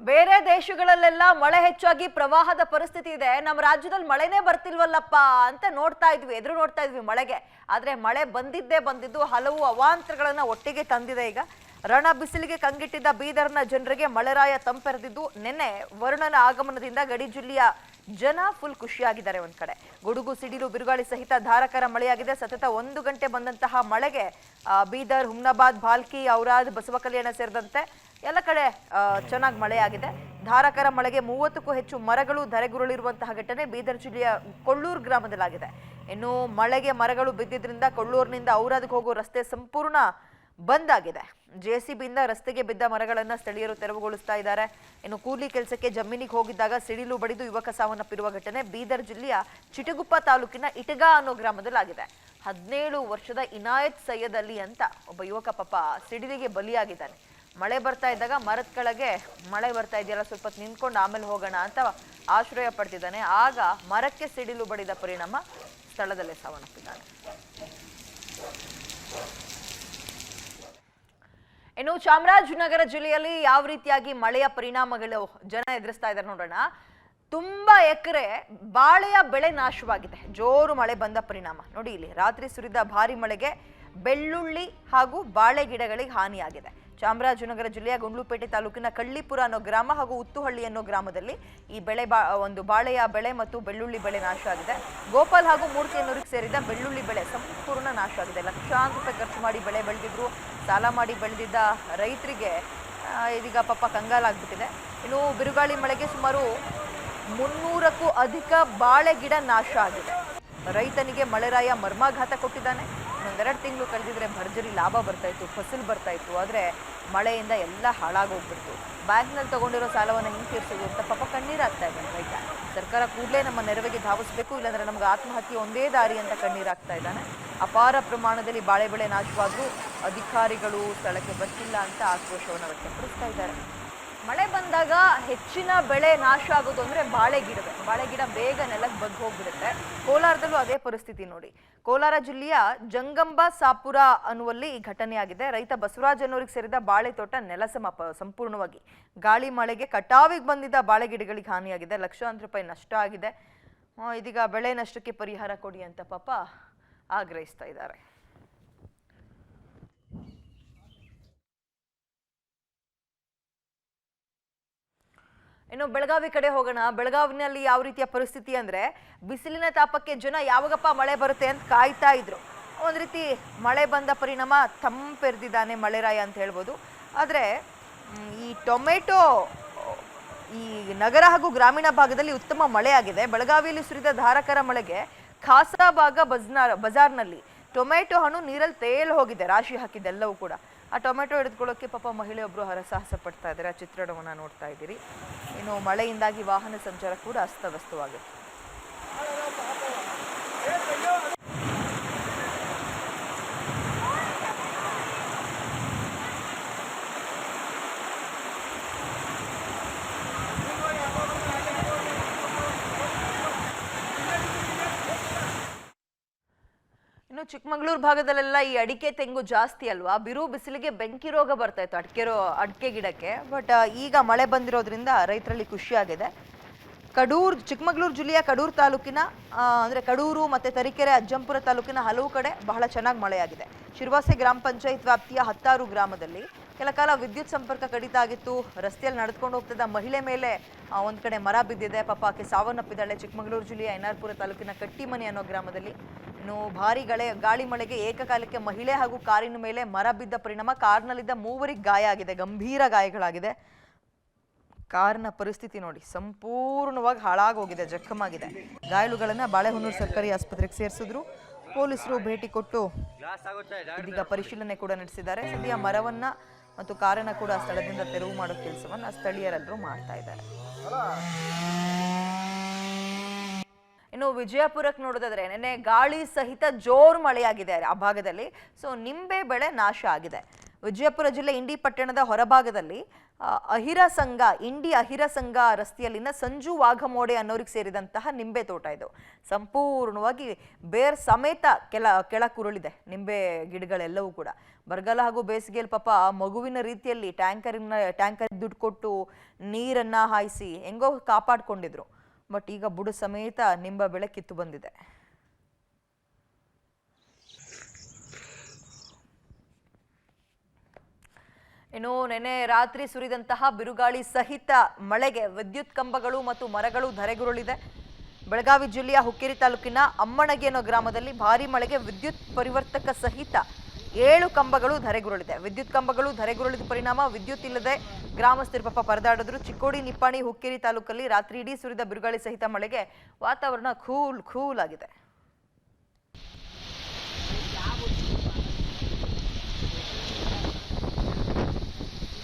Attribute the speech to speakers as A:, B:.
A: ಬೇರೆ ದೇಶಗಳಲ್ಲೆಲ್ಲ ಮಳೆ ಹೆಚ್ಚಾಗಿ ಪ್ರವಾಹದ ಪರಿಸ್ಥಿತಿ ಇದೆ. ನಮ್ಮ ರಾಜ್ಯದಲ್ಲಿ ಮಳೆನೇ ಬರ್ತಿಲ್ವಲ್ಲಪ್ಪ ಅಂತ ಎದುರು ನೋಡ್ತಾ ಇದ್ವಿ ಮಳೆಗೆ. ಆದ್ರೆ ಮಳೆ ಬಂದಿದ್ದು ಹಲವು ಅವಾಂತರಗಳನ್ನ ಒಟ್ಟಿಗೆ ತಂದಿದೆ. ಈಗ ರಣ ಬಿಸಿಲಿಗೆ ಕಂಗಿಟ್ಟಿದ್ದ ಬೀದರ್ನ ಜನರಿಗೆ ಮಳೆರಾಯ ತಂಪೆರೆದಿದ್ದು. ನಿನ್ನೆ ವರುಣನ ಆಗಮನದಿಂದ ಗಡಿ ಜಿಲ್ಲೆಯ ಜನ ಫುಲ್ ಖುಷಿಯಾಗಿದ್ದಾರೆ. ಒಂದ್ ಕಡೆ ಗುಡುಗು ಸಿಡಿಲು ಬಿರುಗಾಳಿ ಸಹಿತ ಧಾರಾಕಾರ ಮಳೆಯಾಗಿದೆ. ಸತತ 1 ಗಂಟೆ ಬಂದಂತಹ ಮಳೆಗೆ ಬೀದರ್, ಹುಮ್ನಾಬಾದ್, ಭಾಲ್ಕಿ, ಔರಾದ್, ಬಸವಕಲ್ಯಾಣ ಸೇರಿದಂತೆ ಎಲ್ಲ ಕಡೆ ಚೆನ್ನಾಗಿ ಮಳೆಯಾಗಿದೆ. ಧಾರಾಕಾರ ಮಳೆಗೆ 30ಕ್ಕೂ ಹೆಚ್ಚು ಮರಗಳು ಧರೆಗುರುಳಿರುವಂತಹ ಘಟನೆ ಬೀದರ್ ಜಿಲ್ಲೆಯ ಕೊಳ್ಳೂರು ಗ್ರಾಮದಲ್ಲಾಗಿದೆ. ಇನ್ನು ಮಳೆಗೆ ಮರಗಳು ಬಿದ್ದಿದ್ರಿಂದ ಕೊಳ್ಳೂರಿನಿಂದ ಔರಾದ್ಗೆ ಹೋಗೋ ರಸ್ತೆ ಸಂಪೂರ್ಣ ಬಂದ್ ಆಗಿದೆ. ಜೆಸಿಬಿಯಿಂದ ರಸ್ತೆಗೆ ಬಿದ್ದ ಮರಗಳನ್ನು ಸ್ಥಳೀಯರು ತೆರವುಗೊಳಿಸ್ತಾ ಇದ್ದಾರೆ. ಇನ್ನು ಕೂಲಿ ಕೆಲಸಕ್ಕೆ ಜಮೀನಿಗೆ ಹೋಗಿದ್ದಾಗ ಸಿಡಿಲು ಬಡಿದು ಯುವಕ ಸಾವನ್ನಪ್ಪಿರುವ ಘಟನೆ ಬೀದರ್ ಜಿಲ್ಲೆಯ ಚಿಟಗುಪ್ಪ ತಾಲೂಕಿನ ಇಟಗಾ ಅನ್ನೋ ಗ್ರಾಮದಲ್ಲಾಗಿದೆ. 17 ವರ್ಷದ ಇನಾಯತ್ ಸೈಯದ್ ಅಲಿ ಅಂತ ಒಬ್ಬ ಯುವಕ ಪಾಪ ಸಿಡಿಲಿಗೆ ಬಲಿಯಾಗಿದ್ದಾನೆ. ಮಳೆ ಬರ್ತಾ ಇದ್ದಾಗ ಮರದ ಕೆಳಗೆ ಮಳೆ ಬರ್ತಾ ಇದೆಯಲ್ಲ, ಸ್ವಲ್ಪ ಹೊತ್ತು ನಿಂತ್ಕೊಂಡು ಆಮೇಲೆ ಹೋಗೋಣ ಅಂತ ಆಶ್ರಯ ಪಡ್ತಿದ್ದಾನೆ. ಆಗ ಮರಕ್ಕೆ ಸಿಡಿಲು ಬಡಿದ ಪರಿಣಾಮ ಸ್ಥಳದಲ್ಲೇ ಸಾವನ್ನಪ್ಪಿದ್ದಾನೆ. ಇನ್ನು ಚಾಮರಾಜನಗರ ಜಿಲ್ಲೆಯಲ್ಲಿ ಯಾವ ರೀತಿಯಾಗಿ ಮಳೆಯ ಪರಿಣಾಮಗಳು ಜನ ಎದುರಿಸ್ತಾ ಇದ್ದಾರೆ ನೋಡೋಣ. ತುಂಬಾ ಎಕರೆ ಬಾಳೆಯ ಬೆಳೆ ನಾಶವಾಗಿದೆ. ಜೋರು ಮಳೆ ಬಂದ ಪರಿಣಾಮ ನೋಡಿ, ಇಲ್ಲಿ ರಾತ್ರಿ ಸುರಿದ ಭಾರಿ ಮಳೆಗೆ ಬೆಳ್ಳುಳ್ಳಿ ಹಾಗೂ ಬಾಳೆ ಗಿಡಗಳಿಗೆ ಹಾನಿಯಾಗಿದೆ. ಚಾಮರಾಜನಗರ ಜಿಲ್ಲೆಯ ಗುಂಡ್ಲುಪೇಟೆ ತಾಲೂಕಿನ ಕಳ್ಳಿಪುರ ಅನ್ನೋ ಗ್ರಾಮ ಹಾಗೂ ಉತ್ತುಹಳ್ಳಿ ಅನ್ನೋ ಗ್ರಾಮದಲ್ಲಿ ಈ ಬೆಳೆ ಒಂದು ಬಾಳೆಯ ಬೆಳೆ ಮತ್ತು ಬೆಳ್ಳುಳ್ಳಿ ಬೆಳೆ ನಾಶ ಆಗಿದೆ. ಗೋಪಾಲ್ ಹಾಗೂ ಮೂರ್ತಿಯನ್ನೂರಿಗೆ ಸೇರಿದ ಬೆಳ್ಳುಳ್ಳಿ ಬೆಳೆ ಸಂಪೂರ್ಣ ನಾಶ ಆಗಿದೆ. ಲಕ್ಷಾಂತರ ರೂಪಾಯಿ ಖರ್ಚು ಮಾಡಿ ಬೆಳೆ ಬೆಳೆದಿದ್ರು. ಸಾಲ ಮಾಡಿ ಬೆಳೆದಿದ್ದ ರೈತರಿಗೆ ಇದೀಗ ಪಾಪ ಕಂಗಾಲಾಗ್ಬಿಟ್ಟಿದೆ. ಇನ್ನು ಬಿರುಗಾಳಿ ಮಳೆಗೆ ಸುಮಾರು 300ಕ್ಕೂ ಅಧಿಕ ಬಾಳೆ ಗಿಡ ನಾಶ ಆಗಿದೆ. ರೈತನಿಗೆ ಮಳೆರಾಯ ಮರ್ಮಾಘಾತ ಕೊಟ್ಟಿದ್ದಾನೆ. ಇನ್ನೊಂದೆರಡು ತಿಂಗಳು ಕಳೆದಿದ್ರೆ ಭರ್ಜರಿ ಲಾಭ ಬರ್ತಾ ಇತ್ತು, ಫಸಲು ಬರ್ತಾ ಇತ್ತು. ಆದರೆ ಮಳೆಯಿಂದ ಎಲ್ಲ ಹಾಳಾಗೋಗ್ಬಿಡ್ತು. ಬ್ಯಾಂಕ್ನಲ್ಲಿ ತಗೊಂಡಿರೋ ಸಾಲವನ್ನು ಹಿಂತಿರ್ಸೋದು ಅಂತ ಪಾಪ ಕಣ್ಣೀರಾಗ್ತಾ ಇದ್ದಾನೆ ರೈತ. ಸರ್ಕಾರ ಕೂಡಲೇ ನಮ್ಮ ನೆರವಿಗೆ ಧಾವಿಸಬೇಕು, ಇಲ್ಲಾಂದ್ರೆ ನಮ್ಗೆ ಆತ್ಮಹತ್ಯೆ ಒಂದೇ ದಾರಿ ಅಂತ ಕಣ್ಣೀರಾಗ್ತಾ ಇದ್ದಾನೆ. ಅಪಾರ ಪ್ರಮಾಣದಲ್ಲಿ ಬಾಳೆ ಬೆಳೆ ನಾಶವಾದರೂ ಅಧಿಕಾರಿಗಳು ಸ್ಥಳಕ್ಕೆ ಬರ್ತಿಲ್ಲ ಅಂತ ಆಕ್ರೋಶವನ್ನು ವ್ಯಕ್ತಪಡಿಸ್ತಾ ಇದ್ದಾರೆ. ಮಳೆ ಬಂದಾಗ ಹೆಚ್ಚಿನ ಬೆಳೆ ನಾಶ ಆಗೋದು ಅಂದ್ರೆ ಬಾಳೆ ಗಿಡ ಬೇಗ ನೆಲಕ್ಕೆ ಬಗ್ಗಿ ಹೋಗ್ಬಿಡುತ್ತೆ. ಕೋಲಾರದಲ್ಲೂ ಅದೇ ಪರಿಸ್ಥಿತಿ ನೋಡಿ. ಕೋಲಾರ ಜಿಲ್ಲೆಯ ಜಂಗಂಬ ಸಾಪುರ ಅನ್ನುವಲ್ಲಿ ಈ ಘಟನೆಯಾಗಿದೆ. ರೈತ ಬಸವರಾಜ್ ಅನ್ನೋರಿಗೆ ಸೇರಿದ ಬಾಳೆ ತೋಟ ನೆಲಸಮ ಸಂಪೂರ್ಣವಾಗಿ ಗಾಳಿ ಮಳೆಗೆ ಕಟಾವಿಗೆ ಬಂದಿದ್ದ ಬಾಳೆ ಗಿಡಗಳಿಗೆ ಹಾನಿಯಾಗಿದೆ. ಲಕ್ಷಾಂತರ ರೂಪಾಯಿ ನಷ್ಟ ಆಗಿದೆ. ಇದೀಗ ಬೆಳೆ ನಷ್ಟಕ್ಕೆ ಪರಿಹಾರ ಕೊಡಿ ಅಂತ ಪಾಪ ಆಗ್ರಹಿಸ್ತಾ ಇದ್ದಾರೆ. ಇನ್ನು ಬೆಳಗಾವಿ ಕಡೆ ಹೋಗೋಣ. ಬೆಳಗಾವಿನಲ್ಲಿ ಯಾವ ರೀತಿಯ ಪರಿಸ್ಥಿತಿ ಅಂದ್ರೆ, ಬಿಸಿಲಿನ ತಾಪಕ್ಕೆ ಜನ ಯಾವಾಗಪ್ಪ ಮಳೆ ಬರುತ್ತೆ ಅಂತ ಕಾಯ್ತಾ ಇದ್ರು. ಒಂದ್ ರೀತಿ ಮಳೆ ಬಂದ ಪರಿಣಾಮ ತಂಪೆರೆದಿದ್ದಾನೆ ಮಳೆರಾಯ ಅಂತ ಹೇಳ್ಬೋದು. ಆದ್ರೆ ಈ ಟೊಮೆಟೊ ಈ ನಗರ ಹಾಗೂ ಗ್ರಾಮೀಣ ಭಾಗದಲ್ಲಿ ಉತ್ತಮ ಮಳೆ ಆಗಿದೆ. ಬೆಳಗಾವಿಯಲ್ಲಿ ಸುರಿದ ಧಾರಾಕಾರ ಮಳೆಗೆ ಖಾಸಾಬಾಗ ಬಜಾರ್ನಲ್ಲಿ ಟೊಮೆಟೊ ಹಣ್ಣು ನೀರಲ್ಲಿ ತೇಲ್ ಹೋಗಿದೆ. ರಾಶಿ ಹಾಕಿದ್ದೆಲ್ಲವೂ ಕೂಡ. ಆ ಟೊಮೆಟೊ ಹಿಡಿದುಕೊಳ್ಳೋಕೆ ಪಾಪ ಮಹಿಳೆಯೊಬ್ಬರು ಹರಸಾಹಸ ಪಡ್ತಾ ಇದ್ದಾರೆ. ಆ ಚಿತ್ರಣವನ್ನು ನೋಡ್ತಾ ಇದ್ದೀರಿ. ಇನ್ನು ಮಳೆಯಿಂದಾಗಿ ವಾಹನ ಸಂಚಾರ ಕೂಡ ಅಸ್ತವ್ಯಸ್ತವಾಗಿದೆ. ಇನ್ನು ಚಿಕ್ಕಮಗಳೂರು ಭಾಗದಲ್ಲೆಲ್ಲ ಈ ಅಡಿಕೆ ತೆಂಗು ಜಾಸ್ತಿ ಅಲ್ವಾ, ಬಿರು ಬಿಸಿಲಿಗೆ ಬೆಂಕಿ ರೋಗ ಬರ್ತಾ ಇತ್ತು ಅಡಿಕೆ ಗಿಡಕ್ಕೆ. ಬಟ್ ಈಗ ಮಳೆ ಬಂದಿರೋದ್ರಿಂದ ರೈತರಲ್ಲಿ ಖುಷಿಯಾಗಿದೆ. ಚಿಕ್ಕಮಗಳೂರು ಜಿಲ್ಲೆಯ ಕಡೂರು ತಾಲೂಕಿನ ಅಂದ್ರೆ ಕಡೂರು ಮತ್ತೆ ತರೀಕೆರೆ, ಅಜ್ಜಂಪುರ ತಾಲೂಕಿನ ಹಲವು ಕಡೆ ಬಹಳ ಚೆನ್ನಾಗಿ ಮಳೆಯಾಗಿದೆ. ಶಿರ್ವಾಸೆ ಗ್ರಾಮ ಪಂಚಾಯತ್ ವ್ಯಾಪ್ತಿಯ ಹತ್ತಾರು ಗ್ರಾಮದಲ್ಲಿ ಕೆಲ ಕಾಲ ವಿದ್ಯುತ್ ಸಂಪರ್ಕ ಕಡಿತ ಆಗಿತ್ತು. ರಸ್ತೆಯಲ್ಲಿ ನಡೆದುಕೊಂಡು ಹೋಗ್ತಿದ್ದ ಮಹಿಳೆ ಮೇಲೆ ಒಂದ್ ಕಡೆ ಮರ ಬಿದ್ದಿದೆ. ಪಾಪ ಆಕೆ ಸಾವನ್ನಪ್ಪಿದ್ದಾಳೆ. ಚಿಕ್ಕಮಗಳೂರು ಜಿಲ್ಲೆಯ ಎನ್ಆರ್ಪುರ ತಾಲೂಕಿನ ಕಟ್ಟಿಮನೆ ಅನ್ನೋ ಗ್ರಾಮದಲ್ಲಿ ಇನ್ನು ಭಾರಿ ಗಾಳಿ ಮಳೆಗೆ ಏಕಕಾಲಕ್ಕೆ ಮಹಿಳೆ ಹಾಗೂ ಕಾರಿನ ಮೇಲೆ ಮರ ಬಿದ್ದ ಪರಿಣಾಮ ಕಾರ್ನಲ್ಲಿದ್ದ 3ವರಿಗೆ ಗಾಯ ಆಗಿದೆ. ಗಂಭೀರ ಗಾಯಗಳಾಗಿದೆ. ಕಾರ್ನ ಪರಿಸ್ಥಿತಿ ನೋಡಿ, ಸಂಪೂರ್ಣವಾಗಿ ಹಾಳಾಗೋಗಿದೆ, ಜಖಮಾಗಿದೆ. ಗಾಯಾಳುಗಳನ್ನ ಬಾಳೆಹೊನ್ನೂರು ಸರ್ಕಾರಿ ಆಸ್ಪತ್ರೆಗೆ ಸೇರಿಸಿದ್ರು. ಪೊಲೀಸರು ಭೇಟಿ ಕೊಟ್ಟು ಇದೀಗ ಪರಿಶೀಲನೆ ಕೂಡ ನಡೆಸಿದ್ದಾರೆ. ಸದ್ಯ ಮರವನ್ನ ಮತ್ತು ಕಾರನ್ನ ಕೂಡ ಸ್ಥಳದಿಂದ ತೆರವು ಮಾಡೋ ಕೆಲಸವನ್ನ ಸ್ಥಳೀಯರೆಲ್ಲರೂ ಮಾಡ್ತಾ ಇದ್ದಾರೆ. ಇನ್ನು ವಿಜಯಪುರಕ್ಕೆ ನೋಡೋದಾದ್ರೆ ನೆನ್ನೆ ಗಾಳಿ ಸಹಿತ ಜೋರು ಮಳೆಯಾಗಿದೆ ಆ ಭಾಗದಲ್ಲಿ. ಸೊ ನಿಂಬೆ ಬೆಳೆ ನಾಶ ಆಗಿದೆ. ವಿಜಯಪುರ ಜಿಲ್ಲೆ ಇಂಡಿ ಪಟ್ಟಣದ ಹೊರಭಾಗದಲ್ಲಿ ಇಂಡಿ ಅಹಿರ ಸಂಘ ರಸ್ತೆಯಲ್ಲಿನ ಸಂಜು ವಾಘಮೋಡೆ ಅನ್ನೋರಿಗೆ ಸೇರಿದಂತಹ ನಿಂಬೆ ತೋಟ ಇದು. ಸಂಪೂರ್ಣವಾಗಿ ಬೇರ್ ಸಮೇತ ಕೆಳಕುರುಳಿದೆ ನಿಂಬೆ ಗಿಡಗಳೆಲ್ಲವೂ ಕೂಡ. ಬರಗಾಲ ಹಾಗೂ ಬೇಸಿಗೆಯಲ್ಲಿ ಪಾಪ ಮಗುವಿನ ರೀತಿಯಲ್ಲಿ ಟ್ಯಾಂಕರ್ ದುಡ್ಡು ಕೊಟ್ಟು ನೀರನ್ನ ಹಾಯಿಸಿ ಹೆಂಗೋ ಕಾಪಾಡ್ಕೊಂಡಿದ್ರು. ಬಟ್ ಈಗ ಬುಡ ಸಮೇತ ನಿಂಬೆ ಬೆಳೆ ಕಿತ್ತು ಬಂದಿದೆ. ಇನ್ನು ನೆನೆ ರಾತ್ರಿ ಸುರಿದಂತಹ ಬಿರುಗಾಳಿ ಸಹಿತ ಮಳೆಗೆ ವಿದ್ಯುತ್ ಕಂಬಗಳು ಮತ್ತು ಮರಗಳು ಧರೆಗುರುಳಿದೆ. ಬೆಳಗಾವಿ ಜಿಲ್ಲೆಯ ಹುಕ್ಕೇರಿ ತಾಲೂಕಿನ ಅಮ್ಮಣಗಿ ಅನ್ನೋ ಗ್ರಾಮದಲ್ಲಿ ಭಾರಿ ಮಳೆಗೆ ವಿದ್ಯುತ್ ಪರಿವರ್ತಕ ಸಹಿತ 7 ಕಂಬಗಳು ಧರೆಗುರುಳಿದೆ. ವಿದ್ಯುತ್ ಕಂಬಗಳು ಧರೆಗುರುಳಿದ ಪರಿಣಾಮ ವಿದ್ಯುತ್ ಇಲ್ಲದೆ ಗ್ರಾಮಸ್ಥರು ಪಾಪ ಪರದಾಡಿದ್ರು. ಚಿಕ್ಕೋಡಿ, ನಿಪ್ಪಾಣಿ, ಹುಕ್ಕೇರಿ ತಾಲೂಕಲ್ಲಿ ರಾತ್ರಿ ಇಡೀ ಸುರಿದ ಬಿರುಗಾಳಿ ಸಹಿತ ಮಳೆಗೆ ವಾತಾವರಣ ಕೂಲ್ ಆಗಿದೆ.